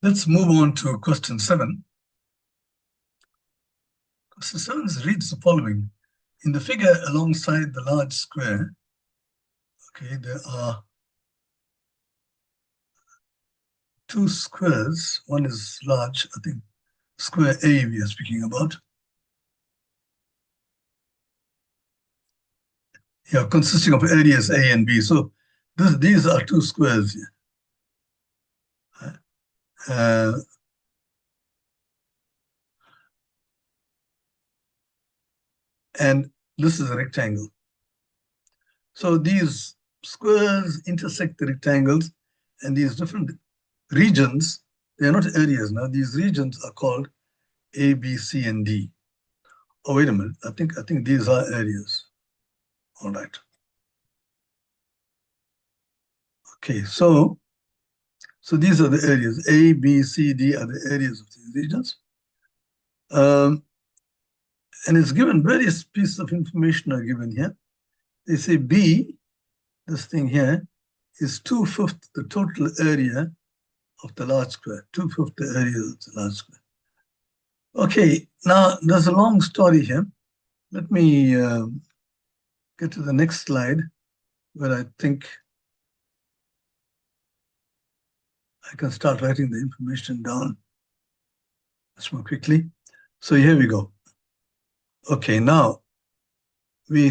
Let's move on to question 7. Question 7 reads the following. In the figure alongside the large square, okay, there are two squares. One is large, I think square A we are speaking about. Yeah, consisting of areas A and B. So these are two squares here. And this is a rectangle. So these squares intersect the rectangles, and these different regions, they are not areas now. These regions are called A, B, C, and D. Oh, wait a minute. I think these are areas. All right. Okay, so these are the areas. A, B, C, D are the areas of these regions. And it's given various pieces of information are given here. They say B, this thing here, is 2/5 the total area of the large square. 2/5 the area of the large square. Okay, now there's a long story here. Let me get to the next slide where I think I can start writing the information down much more quickly. So here we go. Okay, now we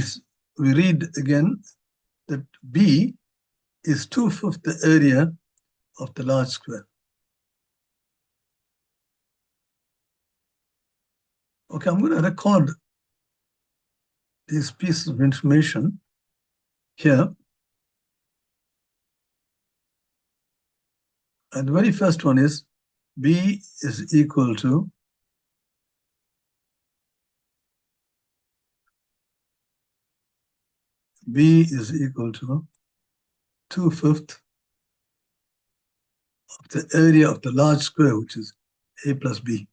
read again that B is 2/5 the area of the large square. Okay, I'm going to record these pieces of information here. And the very first one is B is equal to B is equal to 2/5 of the area of the large square, which is A plus B.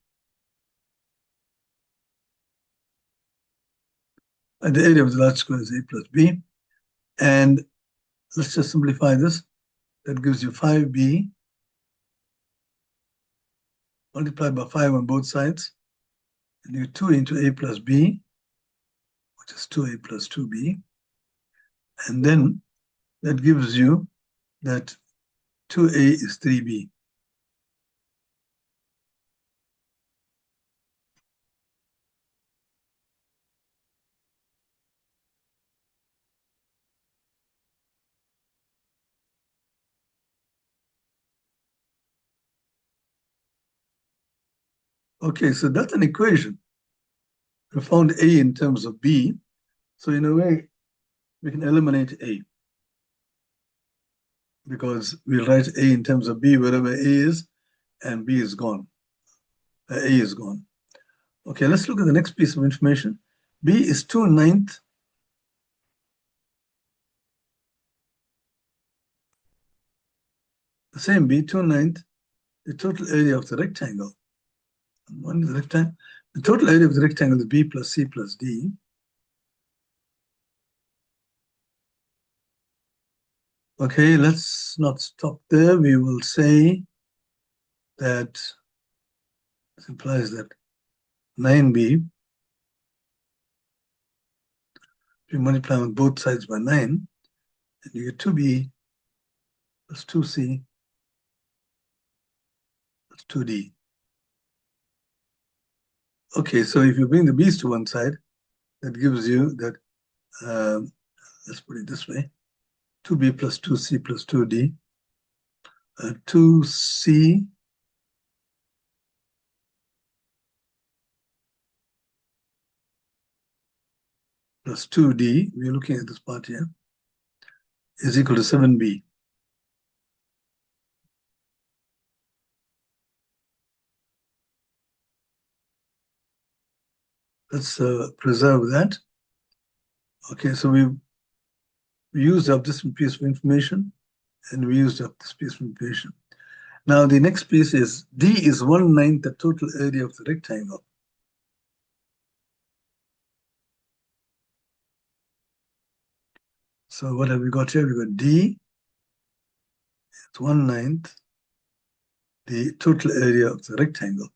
And the area of the large square is A plus B. And let's just simplify this. That gives you 5B multiplied by 5 on both sides. And you 2 into A plus B, which is 2A plus 2B. And then that gives you that 2A is 3B. Okay, so that's an equation. We found A in terms of B. So in a way, we can eliminate A because we'll write A in terms of B wherever A is, and B is gone. A is gone. Okay, let's look at the next piece of information. B is 2/9. The same B, 2/9, the total area of the rectangle. One is the rectangle. The total area of the rectangle is B plus C plus D. Okay, let's not stop there. We will say that this implies that 9B, if you multiply on both sides by 9, and you get 2B plus 2C plus 2D. Okay, so if you bring the B's to one side, that gives you that, let's put it this way, 2B plus 2C plus 2D, 2C plus 2D, we're looking at this part here, is equal to 7B. Let's preserve that. Okay, so we used up this piece of information, and we used up this piece of information. Now the next piece is D is 1/9 the total area of the rectangle. So what have we got here? We got D, it's 1/9 the total area of the rectangle.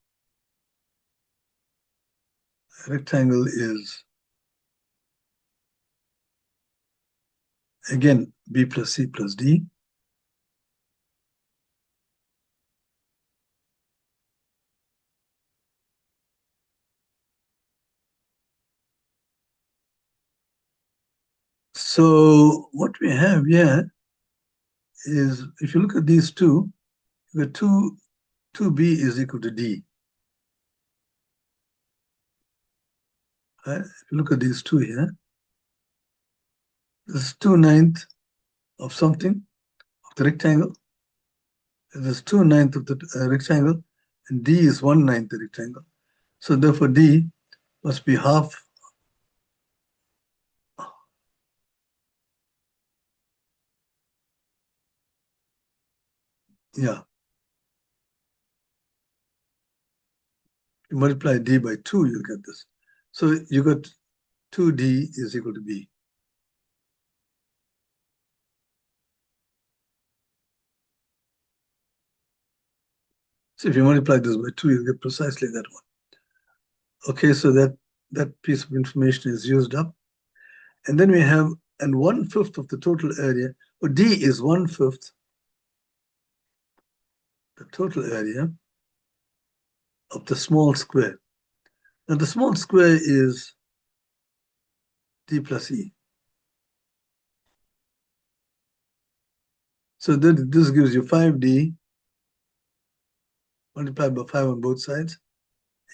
The rectangle is, again, B plus C plus D. So what we have here is, if you look at these two, the 2B is equal to D. Right? If you look at these two here, this is 2/9 of something, of the rectangle. This is 2/9 of the rectangle, and D is 1/9 the rectangle. So therefore D must be half. Yeah. You multiply D by 2, you'll get this. So you got 2D is equal to B. So if you multiply this by 2, you'll get precisely that one. Okay, so that piece of information is used up. And then we have, and 1/5 of the total area, or D is 1/5 the total area of the small square. Now the small square is D plus E. So then this gives you 5D multiplied by 5 on both sides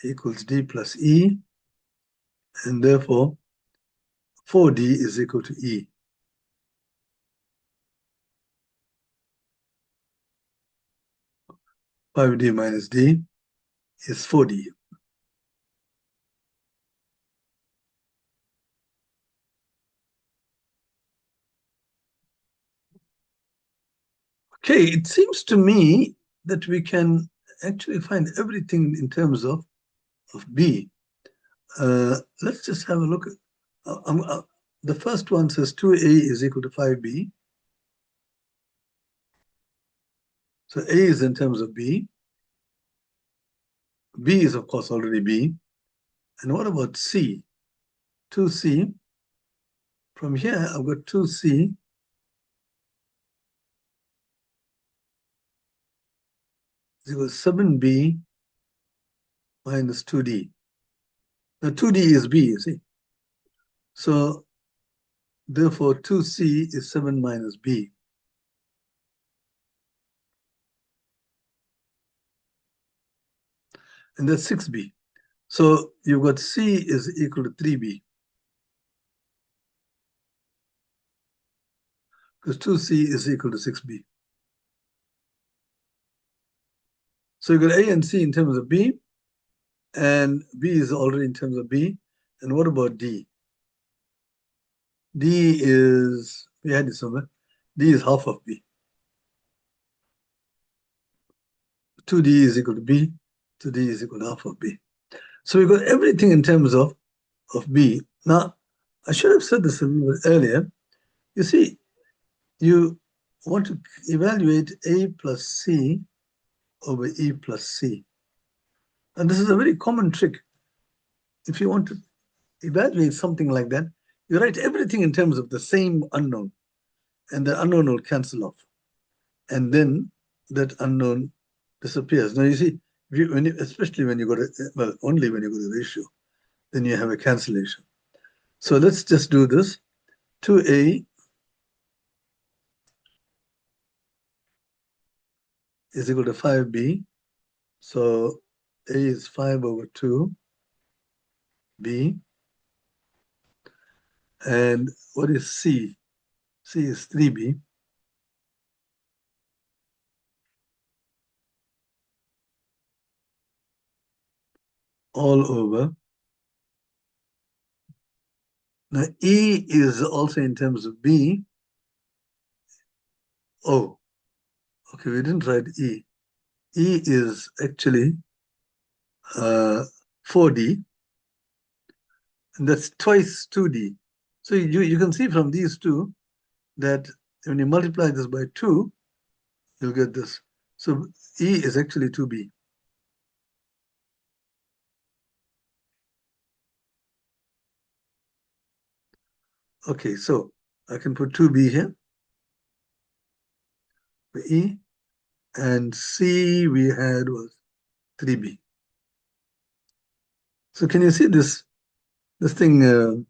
equals D plus E, and therefore 4D is equal to E. Five D minus D is 4D. Okay, it seems to me that we can actually find everything in terms of B. Let's just have a look at the first one says 2A is equal to 5B. So A is in terms of B. B is, of course, already B. And what about C? 2C. From here, I've got 2C is equal to 7B minus 2D. Now 2D is B, you see. So therefore 2C is 7 minus B. And that's 6B. So you've got C is equal to 3B. Because 2C is equal to 6B. So you've got A and C in terms of B, and B is already in terms of B. And what about D? D is, we had it somewhere, D is half of B. 2D is equal to B, 2D is equal to half of B. So we've got everything in terms of B. Now, I should have said this a little bit earlier. You see, you want to evaluate A plus C over E plus C. And this is a very common trick. If you want to evaluate something like that, you write everything in terms of the same unknown, and the unknown will cancel off. And then that unknown disappears. Now, you see, especially when you go to, well, only when you go to ratio, then you have a cancellation. So let's just do this. 2A is equal to 5B. So A is 5 over 2B. And what is C? C is 3B. All over. Now E is also in terms of B. Oh, okay, we didn't write E. E is actually 4D, and that's twice 2D. So you can see from these two that when you multiply this by 2, you'll get this. So E is actually 2B. Okay, so I can put 2B here for E, and C we had was 3B. So can you see this thing, the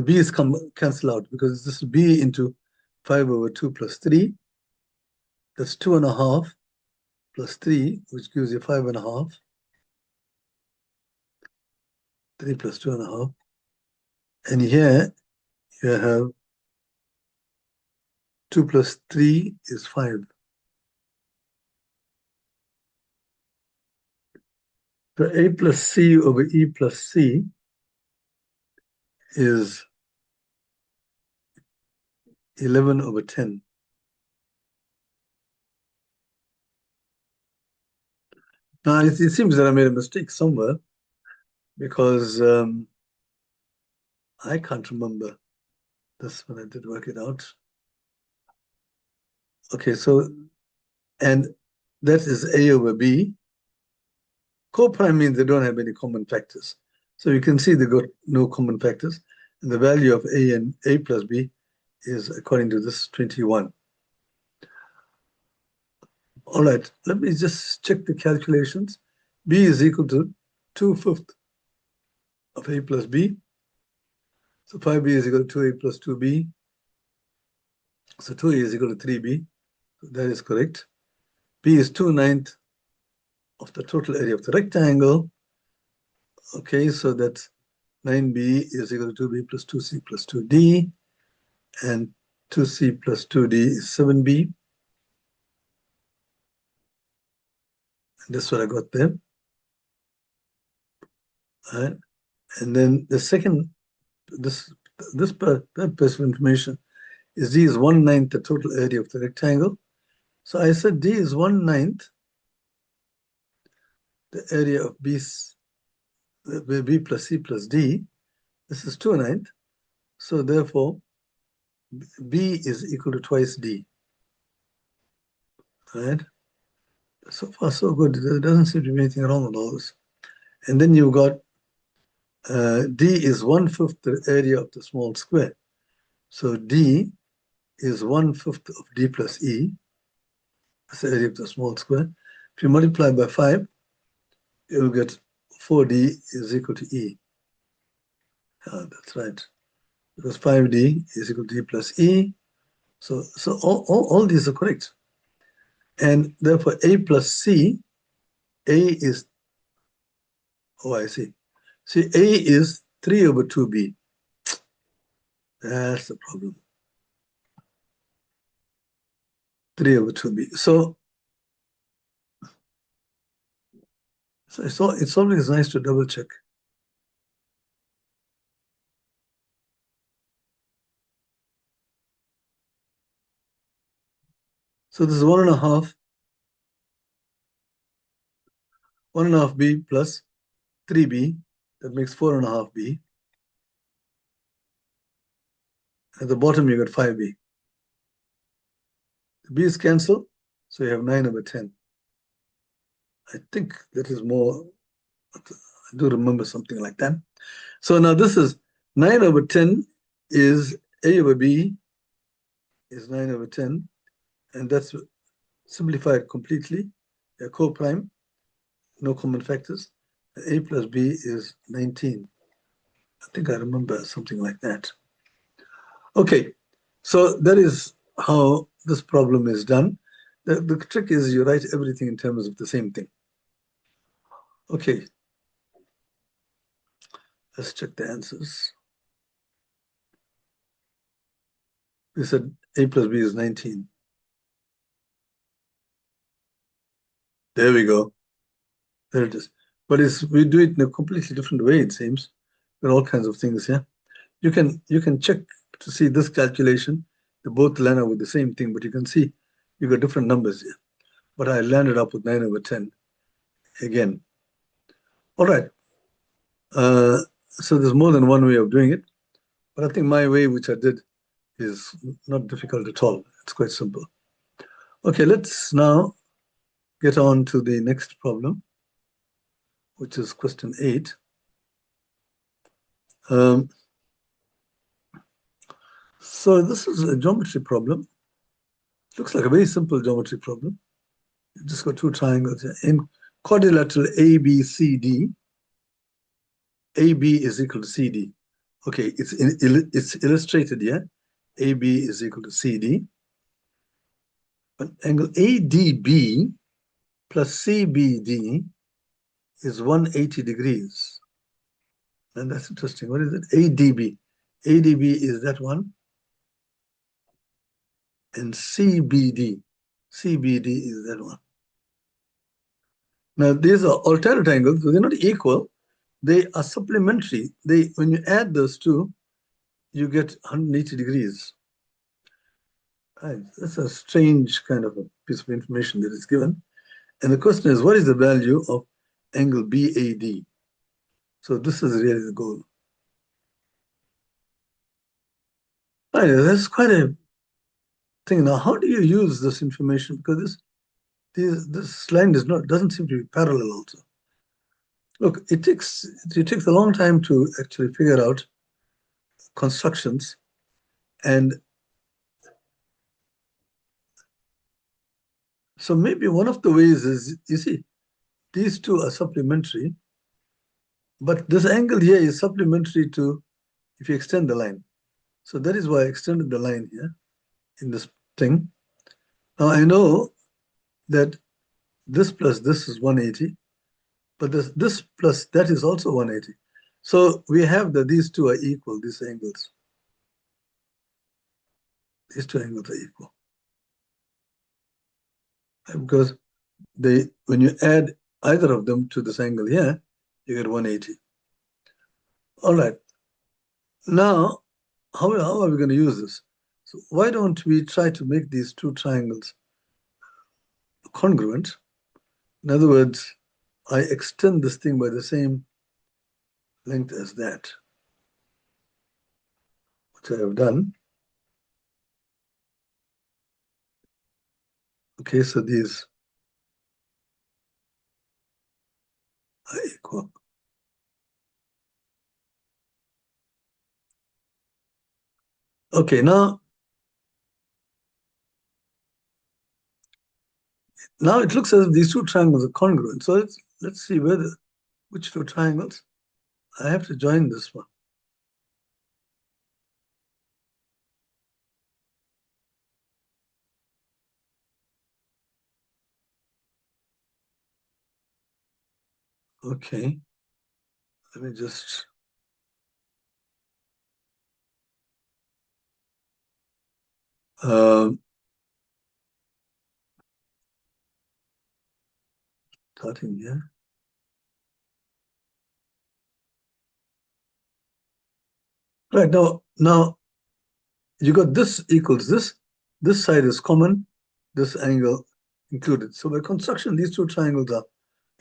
B's cancel out, because this is B into 5 over 2 plus 3. That's 2.5 plus 3, which gives you 5.5. 3 plus 2.5. And here you have 2 plus 3 is 5. So A plus C over E plus C is 11 over 10. Now, it seems that I made a mistake somewhere, because I can't remember this when I did work it out. Okay, so, and that is A over B. Co-prime means they don't have any common factors. So you can see they got no common factors. And the value of A and A plus B is, according to this, 21. All right, let me just check the calculations. B is equal to 2/5 of A plus B. So 5B is equal to 2A plus 2B. So 2A is equal to 3B. So that is correct. B is 2/9 of the total area of the rectangle. Okay, so that's 9B is equal to 2B plus 2C plus 2D. And 2C plus 2D is 7B. And that's what I got there. All right. And then the second, this piece of information is D is 1/9 the total area of the rectangle. So I said D is 1/9 the area of B plus C plus D. This is 2/9. So therefore, B is equal to twice D. Right? So far, so good. There doesn't seem to be anything wrong with all this. And then you've got D is 1/5 the area of the small square. So D is 1/5 of D plus E. That's the area of the small square. If you multiply by 5, you'll get 4D is equal to E. That's right. Because 5D is equal to D plus E. So all these are correct. And therefore, A plus C, A is, oh, I see. See, A is 3 over 2B. That's the problem. 3 over 2B. So it's always nice to double check. So this is 1.5B plus 3B. That makes 4.5B. At the bottom, you get 5B. The B is cancelled, so you have 9 over 10. I think that is more, I do remember something like that. So now this is 9 over 10 is A over B is 9 over 10, and that's simplified completely. They're co-prime, no common factors. A plus B is 19. I think I remember something like that. Okay, so that is how this problem is done. The trick is you write everything in terms of the same thing. Okay, let's check the answers. We said A plus B is 19. There we go. There it is. But we do it in a completely different way, it seems. There are all kinds of things here. You can check to see this calculation. They both line up with the same thing, but you can see you got different numbers here. But I landed up with 9 over 10 again. All right. So there's more than one way of doing it. But I think my way, which I did, is not difficult at all. It's quite simple. Okay, let's now get on to the next problem, which is question 8. So this is a geometry problem. Looks like a very simple geometry problem. You just got two triangles here. In quadrilateral ABCD, AB is equal to CD. Okay, it's illustrated here. AB is equal to CD. But angle ADB plus CBD is 180 degrees. And that's interesting. What is it? ADB. ADB is that one. And CBD. CBD is that one. Now, these are alternate angles, so they're not equal. They are supplementary. When you add those two, you get 180 degrees. Right. That's a strange kind of a piece of information that is given. And the question is, what is the value of angle BAD? So this is really the goal. Right, that's quite a thing. Now, how do you use this information? Because this line doesn't seem to be parallel also. Look, it takes a long time to actually figure out constructions, and so maybe one of the ways is, you see, these two are supplementary, but this angle here is supplementary to if you extend the line. So that is why I extended the line here in this thing. Now I know that this plus this is 180, but this plus that is also 180. So we have that these two are equal, these angles. These two angles are equal. Because when you add either of them to this angle here, you get 180. All right. Now, how are we going to use this? So why don't we try to make these two triangles congruent? In other words, I extend this thing by the same length as that, which I have done. Okay, so these are equal. Okay, now it looks as if these two triangles are congruent. So let's see which two triangles. I have to join this one. Okay, let me just starting here. Right, now you got this equals this. This side is common, this angle included. So by construction, these two triangles are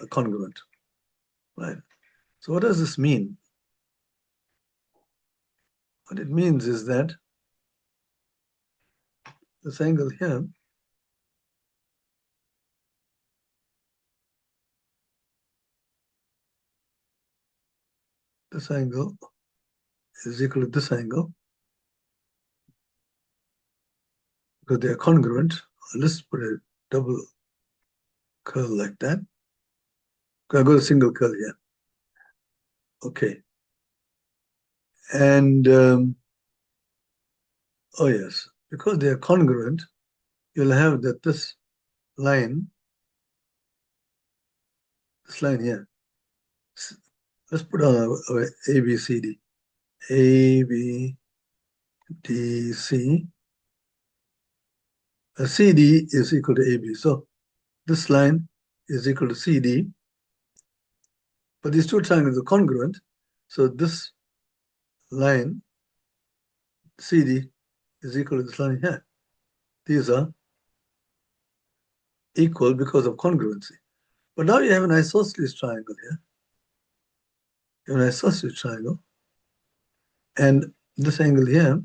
congruent, right? So what does this mean? What it means is that this angle here this angle is equal to this angle because they are congruent. Let's put a double curl like that. I got a single curl here. Okay. And oh yes, because they are congruent, you'll have that this line here. Let's put on our A, B, C, D. A, B, D, C. CD is equal to AB. So this line is equal to CD. But these two triangles are congruent. So this line, CD, is equal to this line here. These are equal because of congruency. But now you have an isosceles triangle here. You have an isosceles triangle. And this angle here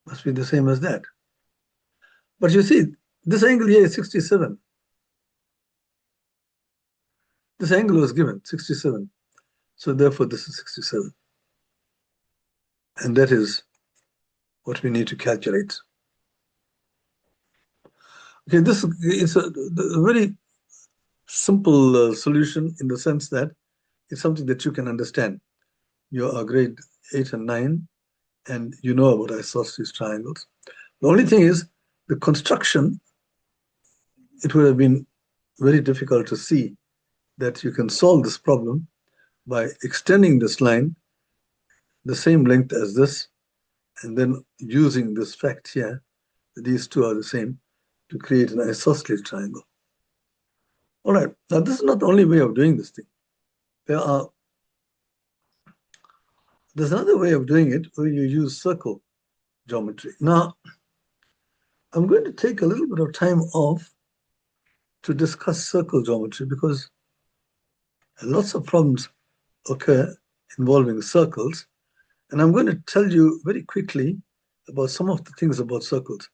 must be the same as that. But you see, this angle here is 67. This angle was given, 67. So therefore, this is 67. And that is what we need to calculate. Okay, this is a very simple solution in the sense that it's something that you can understand. You are grade 8 and 9, and you know about isosceles triangles. The only thing is, the construction, it would have been very difficult to see that you can solve this problem by extending this line the same length as this, and then using this fact here, that these two are the same, to create an isosceles triangle. All right, now this is not the only way of doing this thing. There's another way of doing it where you use circle geometry. Now, I'm going to take a little bit of time off to discuss circle geometry because lots of problems occur involving circles. And I'm going to tell you very quickly about some of the things about circles.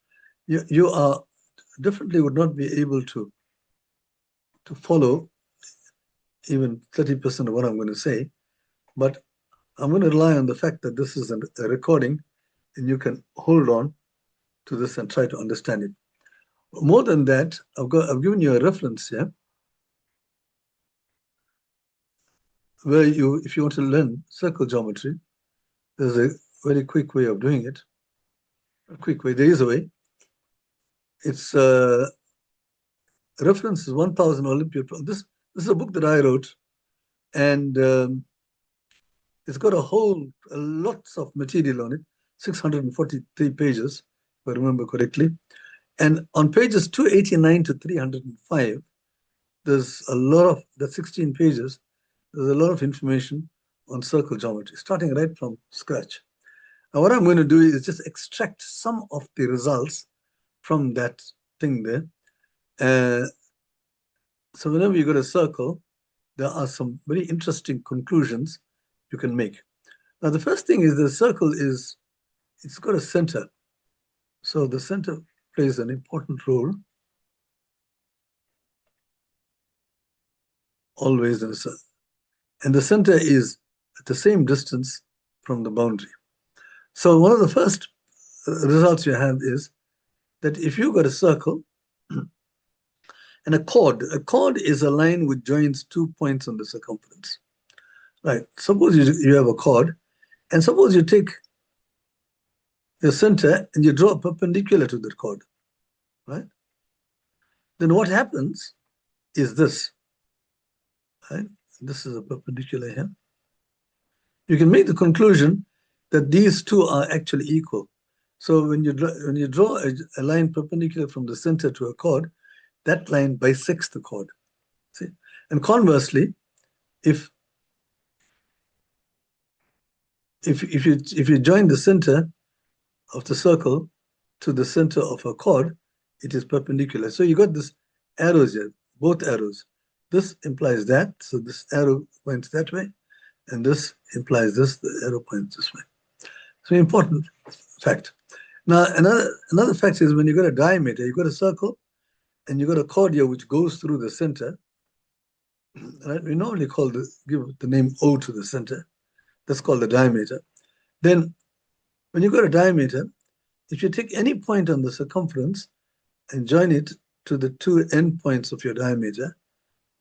You are definitely would not be able to follow even 30% of what I'm going to say, but I'm going to rely on the fact that this is a recording and you can hold on to this and try to understand it. More than that, I've given you a reference here where if you want to learn circle geometry, there's a very quick way of doing it. A quick way, there is a way. It's reference is 1000 Olympiad. This is a book that I wrote, and it's got lots of material on it, 643 pages, if I remember correctly. And on pages 289 to 305, there's a lot of, that's 16 pages, there's a lot of information on circle geometry, starting right from scratch. Now what I'm going to do is just extract some of the results from that thing there. So whenever you got a circle, there are some very interesting conclusions you can make. Now the first thing is the circle it's got a center. So the center plays an important role always in a circle. And the center is at the same distance from the boundary. So one of the first results you have is that if you got a circle and a chord is a line which joins 2 points on the circumference. Right. Suppose you have a chord, and suppose you take the center and you draw perpendicular to that chord, right? Then what happens is this, right? This is a perpendicular here. You can make the conclusion that these two are actually equal. So when you draw a line perpendicular from the center to a chord, that line bisects the chord. See? And conversely, if you join the center of the circle to the center of a chord, it is perpendicular. So you got this arrows here, both arrows. This implies that, so this arrow points that way, and this implies this, the arrow points this way. So important fact. Now another fact is when you got a diameter, you got a circle, and you got a chord here which goes through the center. Right? We normally give the name O to the center. That's called the diameter. Then when you got a diameter, if you take any point on the circumference and join it to the two endpoints of your diameter,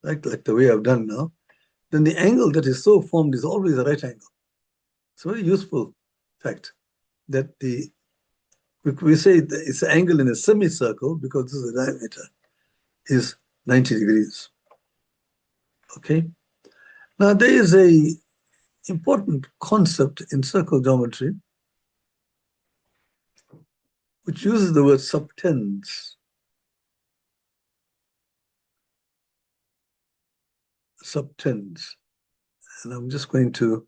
like the way I've done now, then the angle that is so formed is always a right angle. It's a very useful fact that we say it's an angle in a semicircle because this is the diameter is 90 degrees. Okay. Now there is a important concept in circle geometry which uses the word subtends. Subtends. And I'm just going to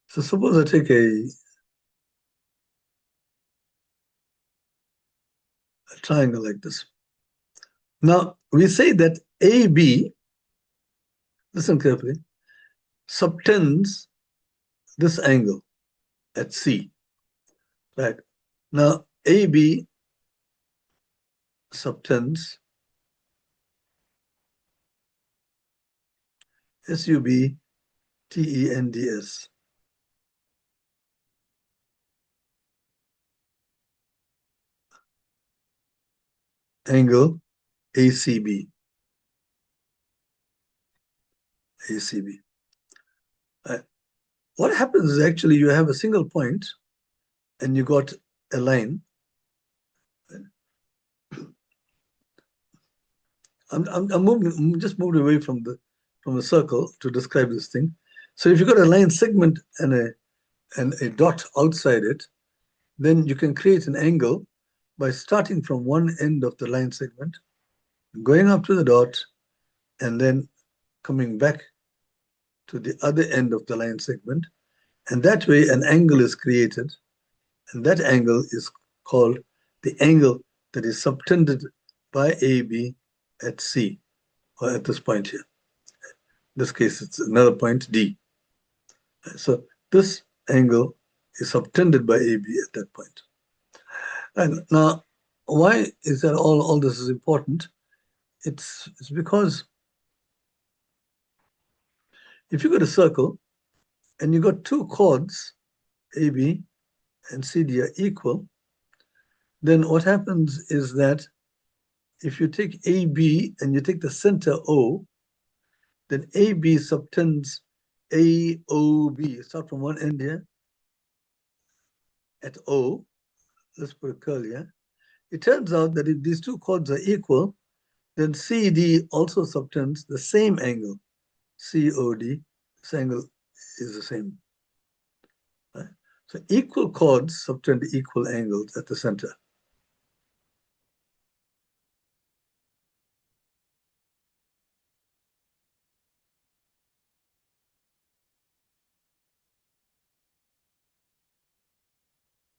so suppose I take a triangle like this. Now we say that AB, listen carefully, subtends this angle. at C. Right. Now, AB subtends SUBTENDS. Angle ACB. ACB. Right. What happens is actually you have a single point and you got a line. I'm just moved away from the circle to describe this thing. So if you got a line segment and a dot outside it, then you can create an angle by starting from one end of the line segment, going up to the dot, and then coming back to the other end of the line segment. And that way an angle is created, and that angle is called the angle that is subtended by AB at C, or at this point here. In this case, it's another point, D. So this angle is subtended by AB at that point. And now, why is that all this is important? It's because if you got a circle and you got two chords, AB and CD are equal, then what happens is that if you take AB and you take the center O, then AB subtends AOB. Start from one end here at O. Let's put a curl here. It turns out that if these two chords are equal, then CD also subtends the same angle, COD. This angle is the same. Right? So equal chords subtend equal angles at the center.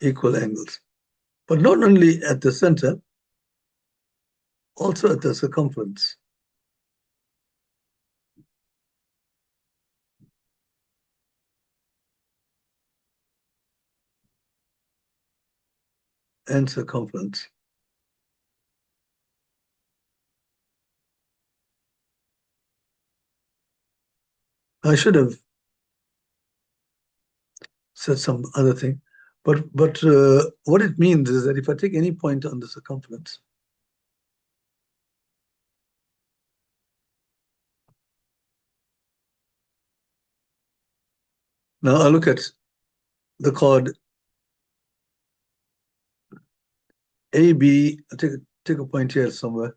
Equal angles. But not only at the center, also at the circumference. And circumference. I should have said some other thing, but what it means is that if I take any point on the circumference, now I look at the chord AB, take a point here somewhere,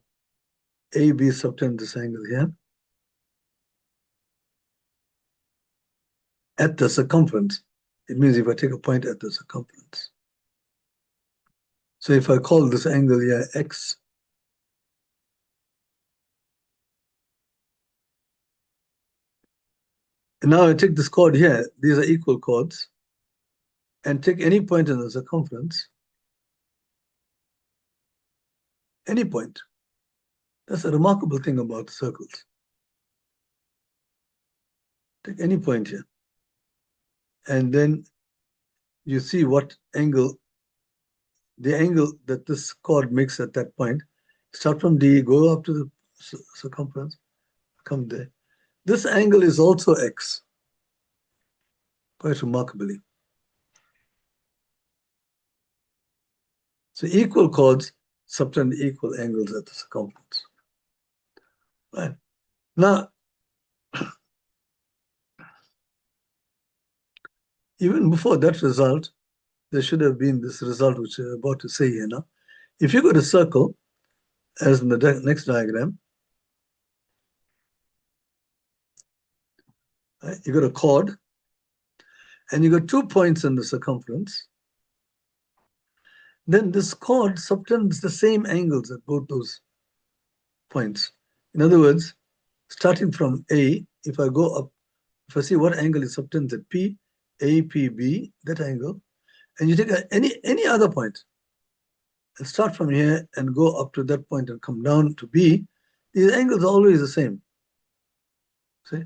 AB subtend this angle here at the circumference. It means if I take a point at the circumference. So if I call this angle here X, and now I take this chord here, these are equal chords, and take any point in the circumference, any point. That's a remarkable thing about circles. Take any point here, and then you see what angle, the angle that this chord makes at that point. Start from D, go up to the circumference, come there. This angle is also X, quite remarkably. So equal chords subtend equal angles at the circumference. Right. Now, even before that result, there should have been this result which I'm about to say here now. If you got a circle, as in the next diagram, right, you got a chord, and you got 2 points in the circumference, then this chord subtends the same angles at both those points. In other words, starting from A, if I go up, if I see what angle is subtends at P, A, P, B, that angle, and you take any other point, and start from here and go up to that point and come down to B, these angles are always the same. See?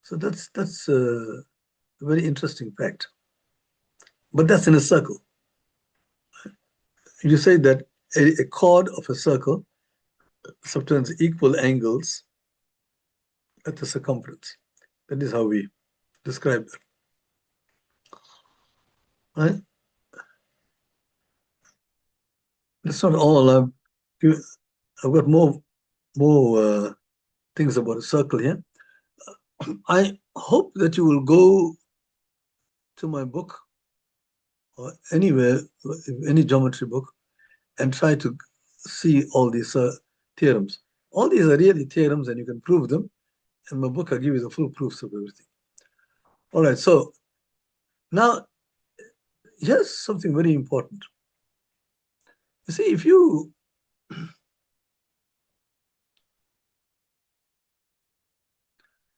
So that's A very interesting fact. But that's in a circle. You say that a chord of a circle subtends equal angles at the circumference. That is how we describe that. Right? That's not all. I've got more things about a circle here. I hope that you will go to my book or anywhere, any geometry book, and try to see all these theorems. All these are really theorems, and you can prove them. In my book, I give you the full proofs of everything. All right, so now here's something very important. You see, if you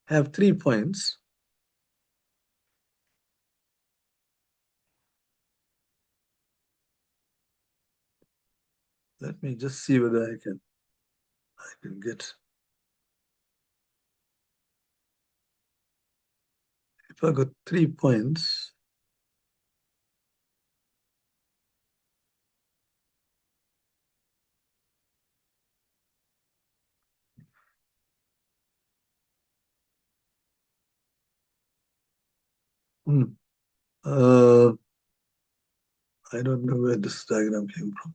have 3 points, let me just see whether I can get. If I got 3 points, I don't know where this diagram came from.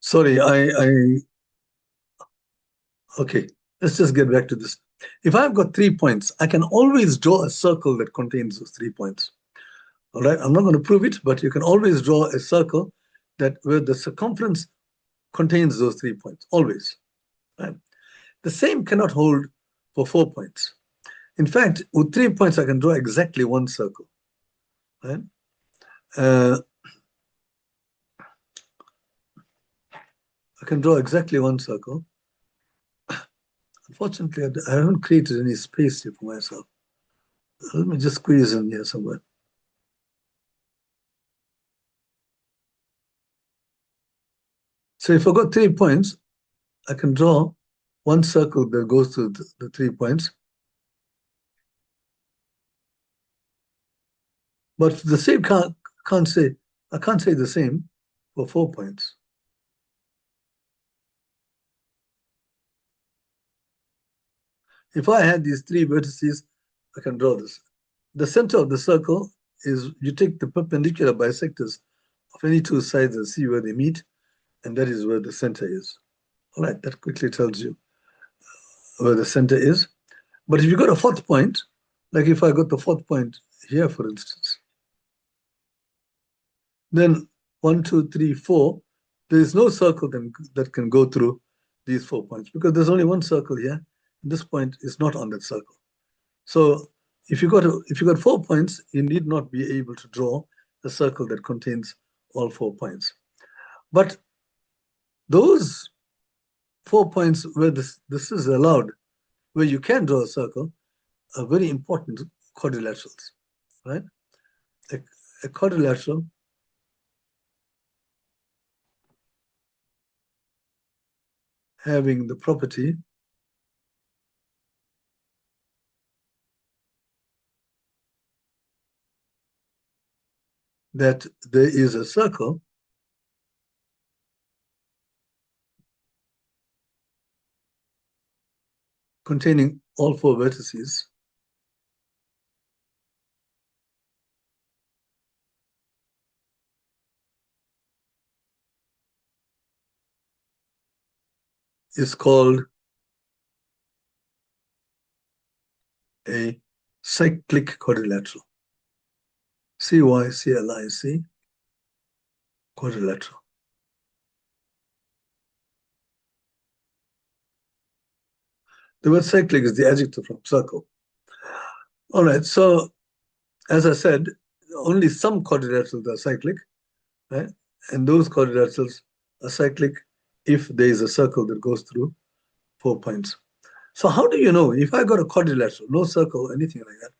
Sorry, okay, let's just get back to this. If I've got 3 points, I can always draw a circle that contains those 3 points. All right, I'm not going to prove it, but you can always draw a circle that where the circumference contains those 3 points, always. Right? The same cannot hold for 4 points. In fact, with 3 points, I can draw exactly one circle. Right? I can draw exactly one circle. Unfortunately, I haven't created any space here for myself. Let me just squeeze in here somewhere. So if I've got 3 points, I can draw one circle that goes through the 3 points. But the same I can't say the same for 4 points. If I had these 3 vertices, I can draw this. The center of the circle is, you take the perpendicular bisectors of any 2 sides and see where they meet, and that is where the center is. All right, that quickly tells you where the center is. But if you got a 4th point, like if I got the 4th point here, for instance, then 1, 2, 3, 4, there is no circle that can go through these 4 points because there's only one circle here. This point is not on that circle. So if you got 4 points, you need not be able to draw a circle that contains all 4 points. But those 4 points where this is allowed, where you can draw a circle, are very important quadrilaterals, right? A quadrilateral having the property that there is a circle containing all 4 vertices is called a cyclic quadrilateral. CYCLIC quadrilateral. The word cyclic is the adjective from circle. All right, so as I said, only some quadrilaterals are cyclic, right? And those quadrilaterals are cyclic if there is a circle that goes through 4 points. So how do you know if I got a quadrilateral, no circle, anything like that?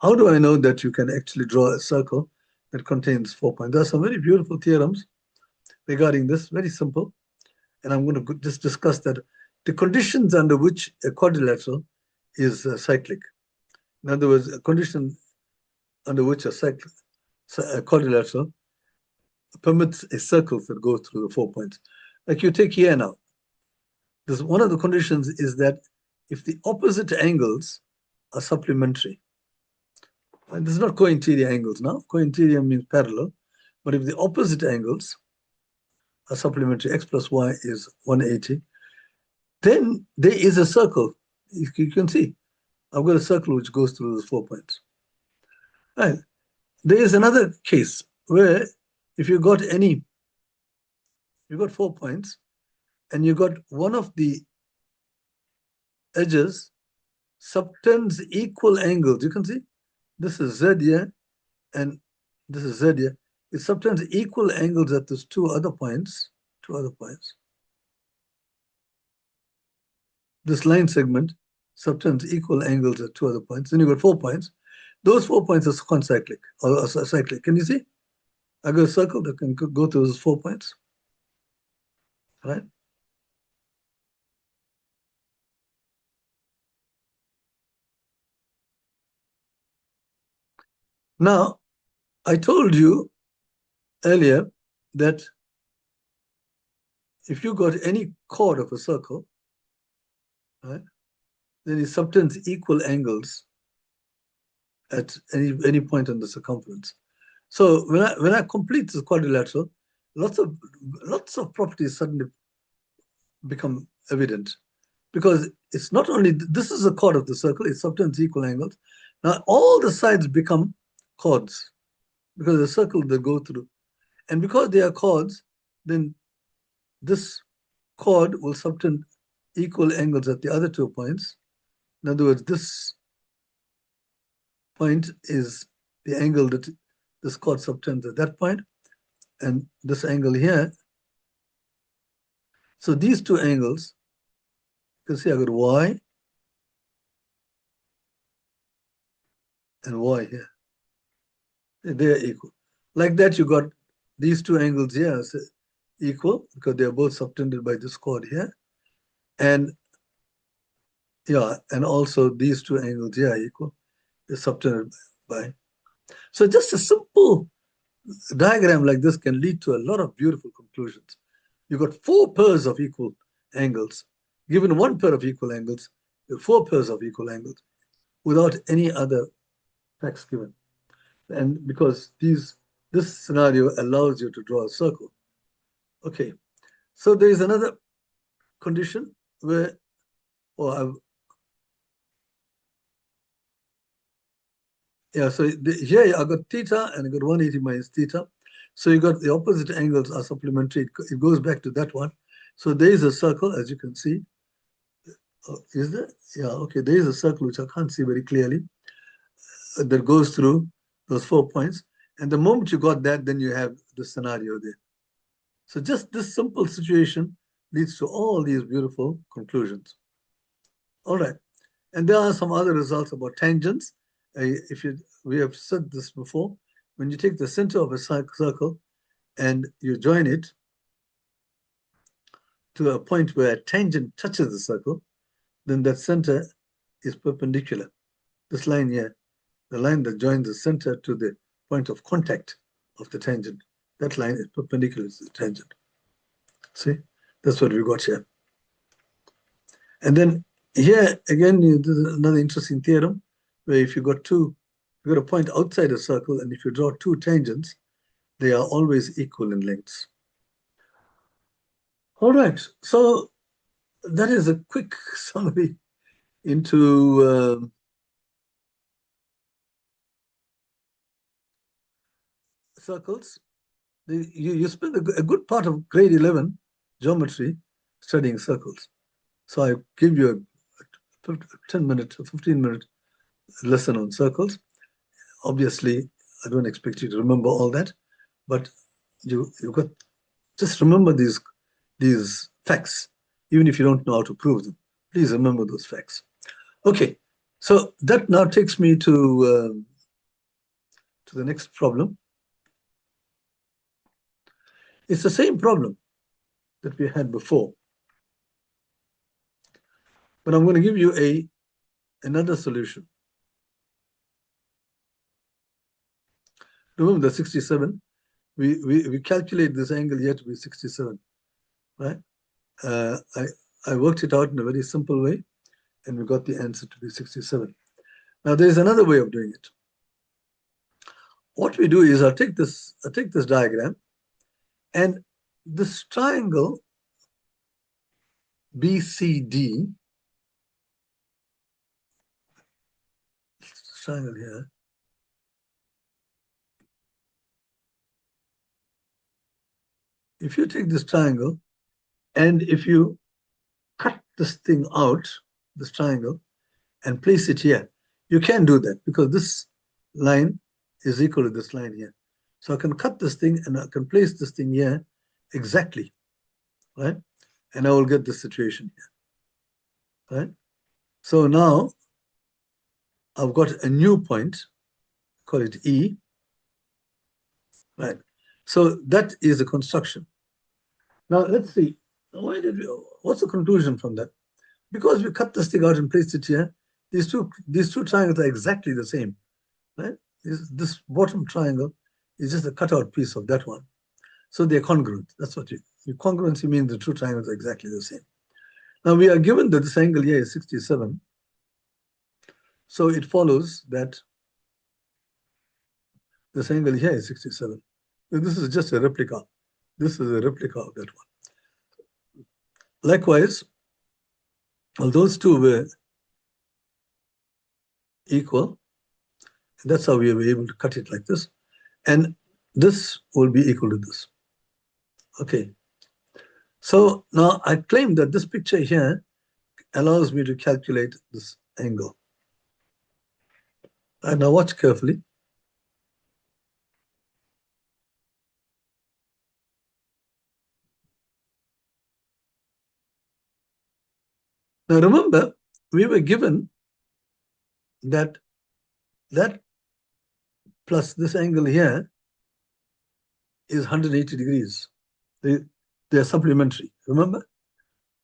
How do I know that you can actually draw a circle that contains 4 points? There are some very beautiful theorems regarding this, very simple. And I'm going to just discuss that. The conditions under which a quadrilateral is cyclic. In other words, a condition under which a quadrilateral permits a circle that goes through the 4 points. Like you take here now. One of the conditions is that if the opposite angles are supplementary, and this is not co-interior angles now, co-interior means parallel, but if the opposite angles are supplementary, x plus y is 180, then there is a circle. You can see, I've got a circle which goes through those 4 points. Right. There is another case where if you got 4 points, and you got one of the edges subtends equal angles. You can see this is Z here, and this is Z here. It subtends equal angles at those two other points. This line segment subtends equal angles at two other points. Then you got 4 points. Those 4 points are concyclic or cyclic. Can you see? I got a circle that can go through those 4 points. Right? Now, I told you earlier that if you got any chord of a circle, right, then it subtends equal angles at any point on the circumference. So when I complete this quadrilateral, lots of properties suddenly become evident, because it's not only this is a chord of the circle, it subtends equal angles. Now all the sides become chords because the circle they go through, and because they are chords, then this chord will subtend equal angles at the other 2 points. In other words, this point is the angle that this chord subtends at that point, and this angle here. So these two angles, you can see I got Y and Y here. They are equal. Like that, you got these two angles here equal because they are both subtended by this chord here. And yeah, and also these two angles here are equal. They're subtended by. So just a simple diagram like this can lead to a lot of beautiful conclusions. You got 4 pairs of equal angles. Given 1 pair of equal angles, you have 4 pairs of equal angles without any other facts given. And because this scenario allows you to draw a circle. Okay, so there is another condition where, so here I got theta and I got 180 minus theta. So you got the opposite angles are supplementary. It goes back to that one. So there is a circle, as you can see. Is there? Yeah, okay, there is a circle which I can't see very clearly that goes through those 4 points. And the moment you got that, then you have the scenario there. So just this simple situation leads to all these beautiful conclusions. All right. And there are some other results about tangents. We have said this before, when you take the center of a circle and you join it to a point where a tangent touches the circle, then that center is perpendicular. This line here, the line that joins the center to the point of contact of the tangent, that line is perpendicular to the tangent. See, that's what we got here. And then here again, this is another interesting theorem where if you got a point outside a circle, and if you draw 2 tangents, they are always equal in lengths. All right, so that is a quick summary into circles. You spend a good part of grade 11 geometry studying circles. So I give you a 10-minute or 15-minute lesson on circles. Obviously, I don't expect you to remember all that, but you got just remember these facts, even if you don't know how to prove them. Please remember those facts. Okay, so that now takes me to the next problem. It's the same problem that we had before, but I'm going to give you another solution. Remember the 67, we calculate this angle here to be 67, right? I worked it out in a very simple way, and we got the answer to be 67. Now there's another way of doing it. What we do is I'll take this diagram, and this triangle BCD, this triangle here, if you take this triangle and if you cut this thing out, this triangle, and place it here, you can do that because this line is equal to this line here. So I can cut this thing and I can place this thing here exactly, right? And I will get this situation here, right? So now I've got a new point, call it E, right? So that is a construction. Now let's see, what's the conclusion from that? Because we cut this thing out and placed it here, these two triangles are exactly the same, right? This bottom triangle is just a cutout piece of that one. So they're congruent. That's what congruency means the two triangles are exactly the same. Now we are given that this angle here is 67. So it follows that this angle here is 67. So this is just a replica. This is a replica of that one. Likewise, well, those two were equal. And that's how we were able to cut it like this. And this will be equal to this. Okay. So now I claim that this picture here allows me to calculate this angle. And now watch carefully. Now remember, we were given that plus this angle here is 180 degrees. They are supplementary, remember?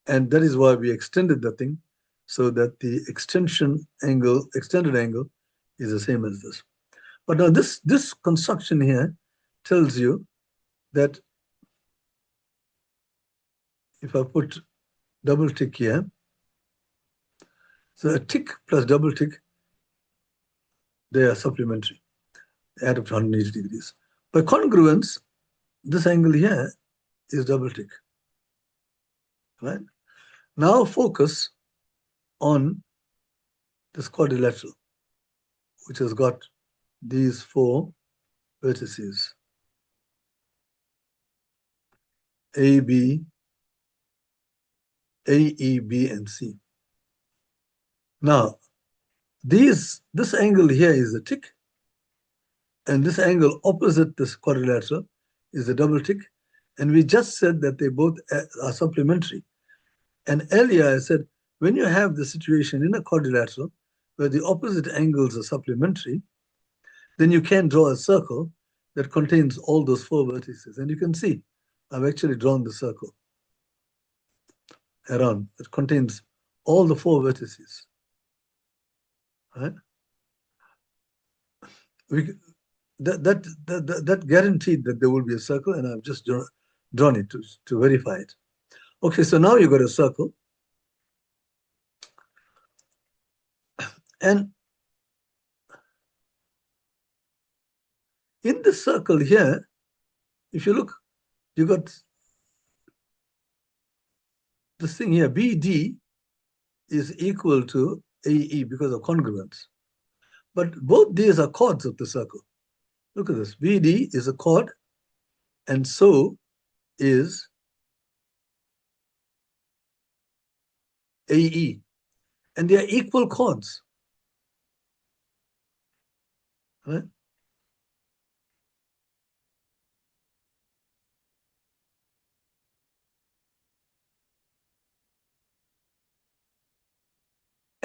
And that is why we extended the thing so that the extended angle is the same as this. But now this construction here tells you that if I put double tick here, so a tick plus double tick, they are supplementary. They add up to 180 degrees. By congruence, this angle here is double tick, right? Now focus on this quadrilateral, which has got these four vertices, A, B, A, E, B, and C. Now, this angle here is a tick, and this angle opposite this quadrilateral is a double tick, and we just said that they both are supplementary. And earlier I said, when you have the situation in a quadrilateral where the opposite angles are supplementary, then you can draw a circle that contains all those four vertices. And you can see, I've actually drawn the circle around that contains all the four vertices. Right? That guaranteed that there will be a circle, and I've just drawn it to verify it. Okay, so now you've got a circle. And in the circle here, if you look, you got this thing here, BD is equal to AE because of congruence. But both these are chords of the circle. Look at this. BD is a chord, and so is AE. And they are equal chords. Right?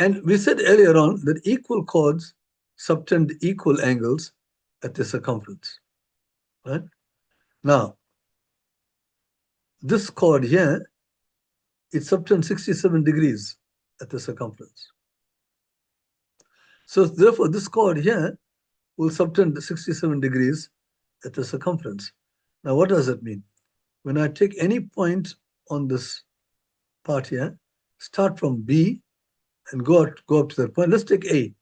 And we said earlier on that equal chords subtend equal angles at the circumference, right? Now, this chord here, it subtends 67 degrees at the circumference. So therefore, this chord here will subtend 67 degrees at the circumference. Now, what does that mean? When I take any point on this part here, start from B and go up to that point. Let's take A.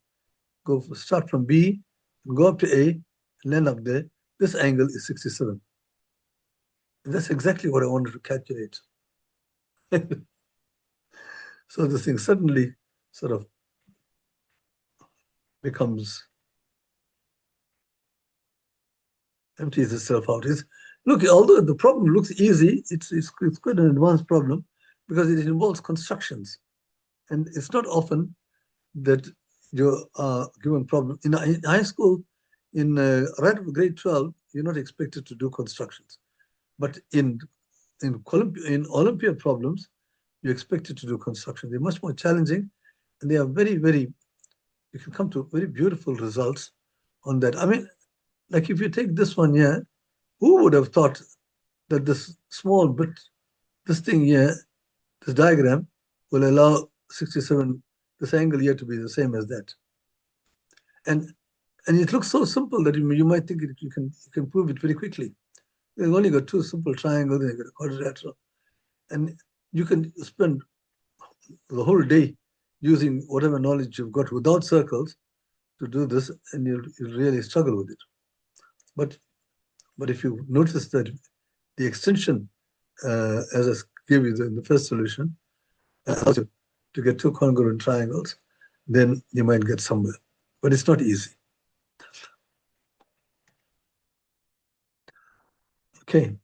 Start from B and go up to A and land up there. This angle is 67. And that's exactly what I wanted to calculate. So this thing suddenly sort of becomes, empties itself out. Look, although the problem looks easy, it's quite an advanced problem because it involves constructions. And it's not often that you're given problem. In high school, right from grade 12, you're not expected to do constructions. But in Olympiad problems, you're expected to do construction. They're much more challenging, and they are very, very, you can come to very beautiful results on that. I mean, like if you take this one here, who would have thought that this small bit, this thing here, this diagram will allow 67, this angle here to be the same as that. And it looks so simple that you might think you can prove it very quickly. You've only got two simple triangles, and you've got a quadrilateral. And you can spend the whole day using whatever knowledge you've got without circles to do this, and you'll really struggle with it. But if you notice that the extension, as I gave you in the first solution, allows you to get two congruent triangles, then you might get somewhere. But it's not easy. Okay.